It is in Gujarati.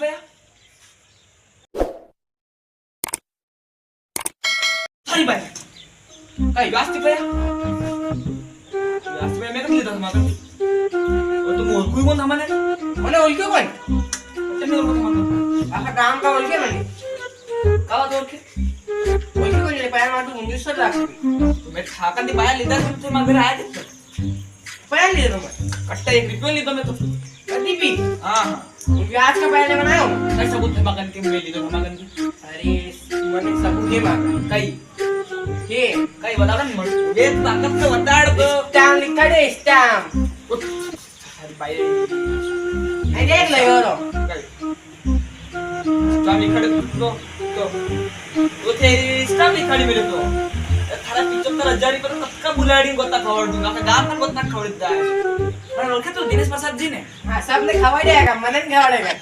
पया थारी बाय काय वास्ती पया मैं कब लेता था माकर और तुम ओळखू कोण थांबा મને ઓળખ્યો કોણ તમે ઓળખો थांबा આખા ગામ કા ઓળખે મને કાવા તો ઓળખે ઓળખ્યો કોણ એટલે પાયા માં તું ઊંધું સર રાખી મેં ઠાકર ની બાયા લીધા તો મારા ઘરે આયા જ પાયા લીધો મેં કટ્ટા એક રૂપિયો લીધો મેં તો કદી પી હા હા વ્યાજ કા પાયા લેવા આવ્યો કઈ સબૂત છે મગન કે મેં લીધો મગન અરે મને સબૂત દે માં કઈ કે કઈ બતાડો ને મને બે તાકાત તો બતાડ તો સ્ટામ્પ લીખાડે સ્ટામ્પ અરે ભાઈ આ દેખ લયો રો કઈ સ્ટામી ખડે તો તે સ્ટામી ખડી મેલે તો થારા 75000 પર કક્કા બુલાડી ગોતા ખવડ દઉં આખા ગામ પર ગોતા ખવડ જાય પણ ઓળખે તો દિનેશ પ્રસાદ જી ને હા સબને ખવાડ્યા મને ખવાડેગા